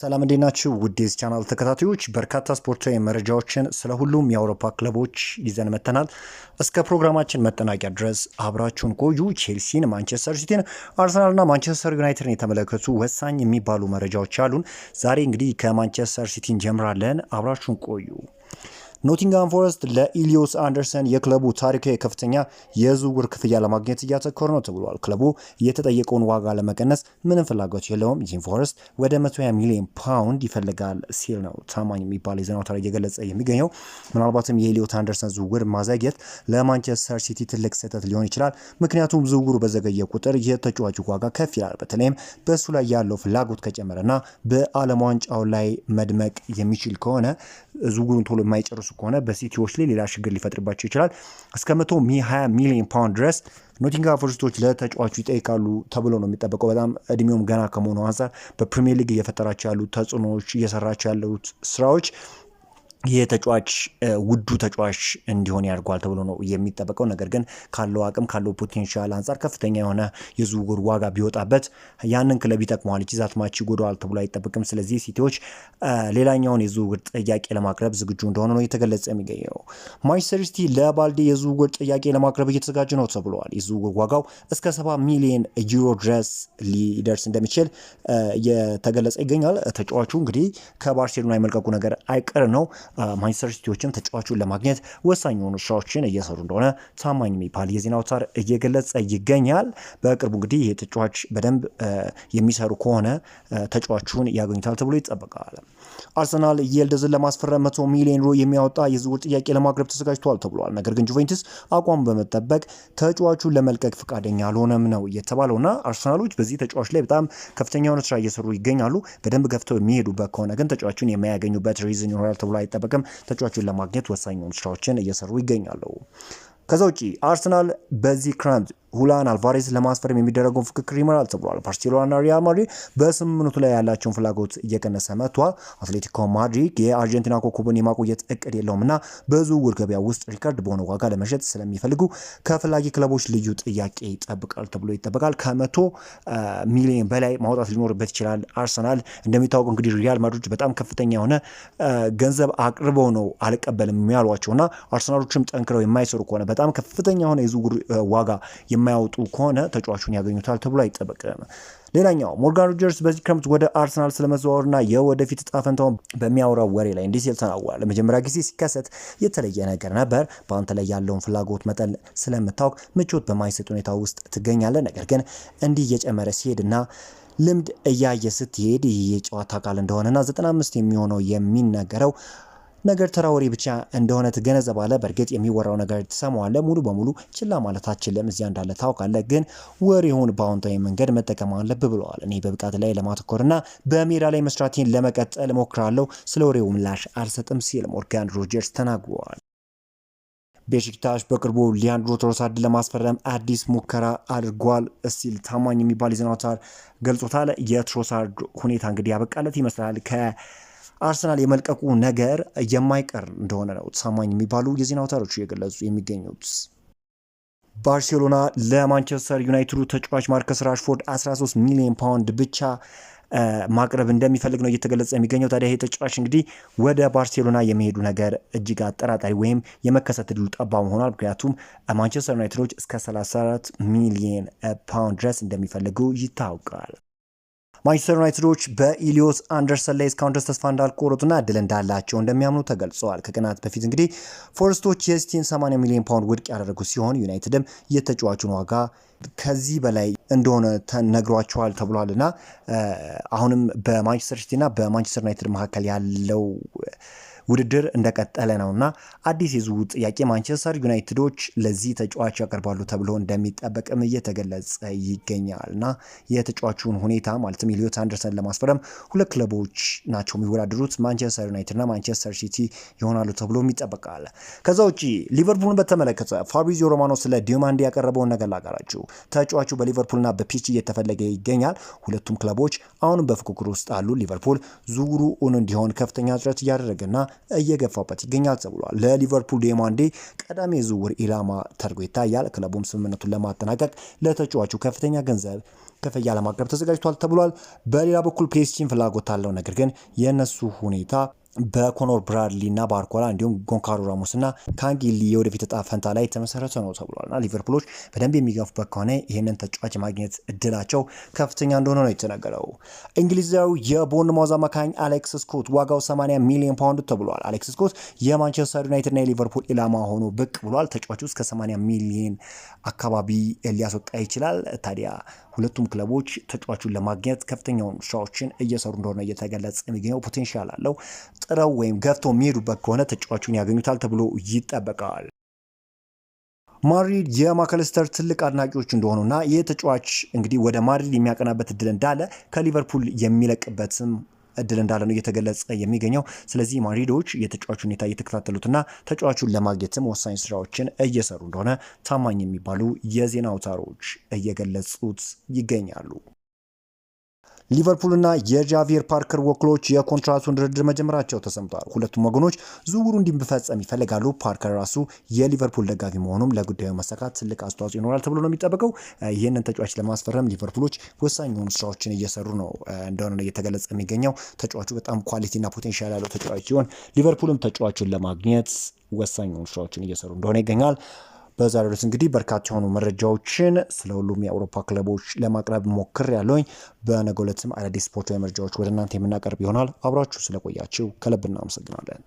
ሰላም እንዴት ናችሁ? ውድ የዚህ ቻናል ተከታታዮች በርካታ ስፖርታዊ መረጃዎችን ስለ ሁሉም የአውሮፓ ክለቦች ይዘን መጥተናል። እስከ ፕሮግራማችን መጠናቂያ ድረስ አብራችሁን ቆዩ። ቼልሲን፣ ማንቸስተር ሲቲን፣ አርሰናልና ማንቸስተር ዩናይትድን የተመለከቱ ወሳኝ የሚባሉ መረጃዎች አሉን። ዛሬ እንግዲህ ከማንቸስተር ሲቲ እንጀምራለን። አብራችሁን ቆዩ። ኖቲንግሃም ፎረስት ለኢሊዮስ አንደርሰን የክለቡ ታሪካዊ ከፍተኛ የዝውውር ክፍያ ለማግኘት እያተኮረ ነው ተብሏል። ክለቡ የተጠየቀውን ዋጋ ለመቀነስ ምንም ፍላጎት የለውም። ይህም ፎረስት ወደ 120 ሚሊዮን ፓውንድ ይፈልጋል ሲል ነው ታማኝ የሚባል የዜና አውታር እየገለጸ የሚገኘው። ምናልባትም የኢሊዮስ አንደርሰን ዝውውር ማዘግየት ለማንቸስተር ሲቲ ትልቅ ስህተት ሊሆን ይችላል። ምክንያቱም ዝውውሩ በዘገየ ቁጥር የተጫዋቹ ዋጋ ከፍ ይላል። በተለይም በእሱ ላይ ያለው ፍላጎት ከጨመረና በዓለም ዋንጫው ላይ መድመቅ የሚችል ከሆነ ዝውውሩን ቶሎ የማይጨርሱ ከሆነ በሲቲዎች ላይ ሌላ ችግር ሊፈጥርባቸው ይችላል። እስከ 120 ሚሊዮን ፓውንድ ድረስ ኖቲንግሃም ፎረስቶች ለተጫዋቹ ይጠይቃሉ ተብሎ ነው የሚጠበቀው። በጣም እድሜውም ገና ከመሆኑ አንጻር በፕሪሚየር ሊግ እየፈጠራቸው ያሉት ተጽዕኖዎች፣ እየሰራቸው ያሉት ስራዎች የተጫዋች ውዱ ተጫዋች እንዲሆን ያደርገዋል ተብሎ ነው የሚጠበቀው። ነገር ግን ካለው አቅም ካለው ፖቴንሻል አንጻር ከፍተኛ የሆነ የዝውውር ዋጋ ቢወጣበት ያንን ክለብ ይጠቅመዋል እንጂ ዛት ማች ይጎዳዋል ተብሎ አይጠበቅም። ስለዚህ ሲቲዎች ሌላኛውን የዝውውር ጥያቄ ለማቅረብ ዝግጁ እንደሆነ ነው የተገለጸ የሚገኘው። ማንቸስተር ሲቲ ለባልዴ የዝውውር ጥያቄ ለማቅረብ እየተዘጋጀ ነው ተብሏል። የዝውውር ዋጋው እስከ 70 ሚሊዮን ዩሮ ድረስ ሊደርስ እንደሚችል እየተገለጸ ይገኛል። ተጫዋቹ እንግዲህ ከባርሴሎና የመልቀቁ ነገር አይቀር ነው። ማንቸስተር ሲቲዎችም ተጫዋቹን ለማግኘት ወሳኝ የሆኑ ስራዎችን እየሰሩ እንደሆነ ታማኝ የሚባል የዜና አውታር እየገለጸ ይገኛል። በቅርቡ እንግዲህ ይህ ተጫዋች በደንብ የሚሰሩ ከሆነ ተጫዋቹን ያገኙታል ተብሎ ይጠበቃል። አርሰናል የልደዝን ለማስፈረም 100 ሚሊዮን ዩሮ የሚያወጣ የዝውውር ጥያቄ ለማቅረብ ተዘጋጅቷል ተብሏል። ነገር ግን ጁቬንቱስ አቋም በመጠበቅ ተጫዋቹን ለመልቀቅ ፈቃደኛ አልሆነም ነው የተባለውና አርሰናሎች በዚህ ተጫዋች ላይ በጣም ከፍተኛ የሆነ ስራ እየሰሩ ይገኛሉ። በደንብ ገፍተው የሚሄዱበት ከሆነ ግን ተጫዋቹን የማያገኙበት ሪዝን ይኖራል ተብሎ አይጠበቅም። ተጫዋቹን ለማግኘት ወሳኝ የሆኑ ስራዎችን እየሰሩ ይገኛሉ። ከዛ ውጪ አርሰናል በዚህ ክረምት ሁላን አልቫሬዝ ለማስፈረም የሚደረገውን ፍክክር ይመራል ተብሏል። ባርሴሎናና ሪያል ማድሪድ በስምምነቱ ላይ ያላቸውን ፍላጎት እየቀነሰ መጥቷል። አትሌቲኮ ማድሪድ የአርጀንቲና ኮከቡን የማቆየት እቅድ የለውምና በዝውውር ገበያ ውስጥ ሪከርድ በሆነ ዋጋ ለመሸጥ ስለሚፈልጉ ከፈላጊ ክለቦች ልዩ ጥያቄ ይጠብቃል ተብሎ ይጠበቃል። ከ100 ሚሊዮን በላይ ማውጣት ሊኖርበት ይችላል። አርሰናል እንደሚታወቀው እንግዲህ ሪያል ማድሪድ በጣም ከፍተኛ የሆነ ገንዘብ አቅርበው ነው አልቀበልም ያሏቸውና አርሰናሎችም ጠንክረው የማይሰሩ ከሆነ በጣም ከፍተኛ የሆነ የዝውውር ዋጋ የማያወጡ ከሆነ ተጫዋቹን ያገኙታል ተብሎ አይጠበቅም። ሌላኛው ሞርጋን ሮጀርስ በዚህ ክረምት ወደ አርሰናል ስለመዘዋወርና የወደፊት ዕጣ ፈንታውን በሚያወራው ወሬ ላይ እንዲህ ሲል ተናግሯል። ለመጀመሪያ ጊዜ ሲከሰት የተለየ ነገር ነበር። በአንተ ላይ ያለውን ፍላጎት መጠን ስለምታውቅ ምቾት በማይሰጥ ሁኔታ ውስጥ ትገኛለህ። ነገር ግን እንዲህ እየጨመረ ሲሄድና ልምድ እያየ ስትሄድ የጨዋታ አካል እንደሆነና 95 የሚሆነው የሚነገረው ነገር ተራ ወሬ ብቻ እንደሆነ ትገነዘባለህ። በእርግጥ የሚወራው ነገር ትሰማዋለህ። ሙሉ በሙሉ ችላ ማለት አትችልም። እዚያ እንዳለ ታውቃለህ። ግን ወሬውን በአዎንታዊ መንገድ መጠቀም አለብህ ብለዋል። እኔ በብቃት ላይ ለማተኮርና በሜዳ ላይ መስራቴን ለመቀጠል እሞክራለሁ። ስለ ወሬው ምላሽ አልሰጥም ሲል ሞርጋን ሮጀርስ ተናግሯል። ቤሺክታሽ በቅርቡ ሊያንድሮ ትሮሳርድን ለማስፈረም አዲስ ሙከራ አድርጓል ሲል ታማኝ የሚባል የዜና አውታር ገልጾታል። የትሮሳርድ ሁኔታ እንግዲህ ያበቃለት ይመስላል። አርሰናል የመልቀቁ ነገር የማይቀር እንደሆነ ነው ታማኝ የሚባሉ የዜና አውታሮች እየገለጹ የሚገኙት። ባርሴሎና ለማንቸስተር ዩናይትዱ ተጫዋች ማርከስ ራሽፎርድ 13 ሚሊዮን ፓውንድ ብቻ ማቅረብ እንደሚፈልግ ነው እየተገለጸ የሚገኘው። ታዲያ ይህ ተጫዋች እንግዲህ ወደ ባርሴሎና የሚሄዱ ነገር እጅግ አጠራጣሪ ወይም የመከሰት ዕድሉ ጠባብ ሆኗል። ምክንያቱም ማንቸስተር ዩናይትዶች እስከ 34 ሚሊዮን ፓውንድ ድረስ እንደሚፈልጉ ይታወቃል። ማንቸስተር ዩናይትዶች በኢሊዮስ አንደርሰን ላይ እስካሁን ድረስ ተስፋ እንዳልቆረጡና እድል እንዳላቸው እንደሚያምኑ ተገልጸዋል። ከቀናት በፊት እንግዲህ ፎረስቶች የሲቲን 80 ሚሊዮን ፓውንድ ውድቅ ያደረጉ ሲሆን ዩናይትድም የተጫዋቹን ዋጋ ከዚህ በላይ እንደሆነ ተነግሯቸዋል ተብሏልና አሁንም በማንቸስተር ሲቲና በማንቸስተር ዩናይትድ መካከል ያለው ውድድር እንደቀጠለ ነውና አዲስ የዝውውር ጥያቄ ማንቸስተር ዩናይትዶች ለዚህ ተጫዋች ያቀርባሉ ተብሎ እንደሚጠበቅም እየተገለጸ ይገኛልና የተጫዋቹን ሁኔታ ማለትም ኢሊዮስ አንደርሰን ለማስፈረም ሁለት ክለቦች ናቸው የሚወዳደሩት፣ ማንቸስተር ዩናይትድና ማንቸስተር ሲቲ ይሆናሉ ተብሎ ይጠበቃል። ከዛ ውጪ ሊቨርፑልን በተመለከተ ፋብሪዚዮ ሮማኖ ስለ ዲማንዲ ያቀረበውን ነገር ላጋራችሁ። ተጫዋቹ በሊቨርፑልና በፒች እየተፈለገ ይገኛል። ሁለቱም ክለቦች አሁንም በፉክክር ውስጥ አሉ። ሊቨርፑል ዝውውሩ እንዲሆን ከፍተኛ ጥረት እያደረገና እየገፋበት ይገኛል ተብሏል። ለሊቨርፑል ዴማንዴ ቀዳሚ ዝውውር ኢላማ ተደርጎ ይታያል። ክለቡም ስምምነቱን ለማጠናቀቅ ለተጫዋቹ ከፍተኛ ገንዘብ ክፍያ ለማቅረብ ተዘጋጅቷል ተብሏል። በሌላ በኩል ፒኤስጂን ፍላጎት አለው፣ ነገር ግን የእነሱ ሁኔታ በኮኖር ብራድሊ እና ባርኮላ እንዲሁም ጎንካሎ ራሞስ እና ካንጊሊ የወደፊት እጣ ፈንታ ላይ የተመሰረተ ነው ተብሏልና ሊቨርፑሎች በደንብ የሚገፉበት ከሆነ ይህንን ተጫዋች ማግኘት እድላቸው ከፍተኛ እንደሆነ ነው የተነገረው። እንግሊዛዊ የቦርንማውዝ አማካኝ አሌክስ ስኮት ዋጋው 80 ሚሊዮን ፓውንድ ተብሏል። አሌክስ ስኮት የማንቸስተር ዩናይትድ እና የሊቨርፑል ኢላማ ሆኖ ብቅ ብሏል። ተጫዋቹ እስከ 80 ሚሊዮን አካባቢ ሊያስወጣ ይችላል። ታዲያ ሁለቱም ክለቦች ተጫዋቹን ለማግኘት ከፍተኛውን ስራዎችን እየሰሩ እንደሆነ እየተገለጸ የሚገኘው ፖቴንሻል አለው። ጥረው ወይም ገፍተው የሚሄዱበት ከሆነ ተጫዋቹን ያገኙታል ተብሎ ይጠበቃል። ማድሪድ የማከለስተር ትልቅ አድናቂዎች እንደሆኑና ይህ ተጫዋች እንግዲህ ወደ ማድሪድ የሚያቀናበት እድል እንዳለ ከሊቨርፑል የሚለቅበትም እድል እንዳለ ነው እየተገለጸ የሚገኘው። ስለዚህ ማድሪዶች የተጫዋቹ ሁኔታ እየተከታተሉትና ተጫዋቹን ለማግኘትም ወሳኝ ስራዎችን እየሰሩ እንደሆነ ታማኝ የሚባሉ የዜና አውታሮች እየገለጹት ይገኛሉ። ሊቨርፑልና የጃቪየር ፓርከር ወኪሎች የኮንትራቱን ድርድር መጀመራቸው ተሰምቷል። ሁለቱም ወገኖች ዝውውሩ እንዲፈጸም ይፈልጋሉ። ፓርከር ራሱ የሊቨርፑል ደጋፊ መሆኑም ለጉዳዩ መሳካት ትልቅ አስተዋጽኦ ይኖራል ተብሎ ነው የሚጠበቀው። ይህንን ተጫዋች ለማስፈረም ሊቨርፑሎች ወሳኝ የሆኑ ስራዎችን እየሰሩ ነው እንደሆነ ነው እየተገለጸ የሚገኘው። ተጫዋቹ በጣም ኳሊቲና ፖቴንሻል ያለው ተጫዋች ሲሆን ሊቨርፑልም ተጫዋቹን ለማግኘት ወሳኝ የሆኑ ስራዎችን እየሰሩ እንደሆነ ይገኛል። በዛሬው ዕለት እንግዲህ በርካታ የሆኑ መረጃዎችን ስለ ሁሉም የአውሮፓ ክለቦች ለማቅረብ ሞክር ያለውኝ። በነገው ዕለትም አዳዲስ ስፖርታዊ መረጃዎች ወደ እናንተ የምናቀርብ ይሆናል። አብራችሁ ስለቆያችሁ ከልብ እናመሰግናለን።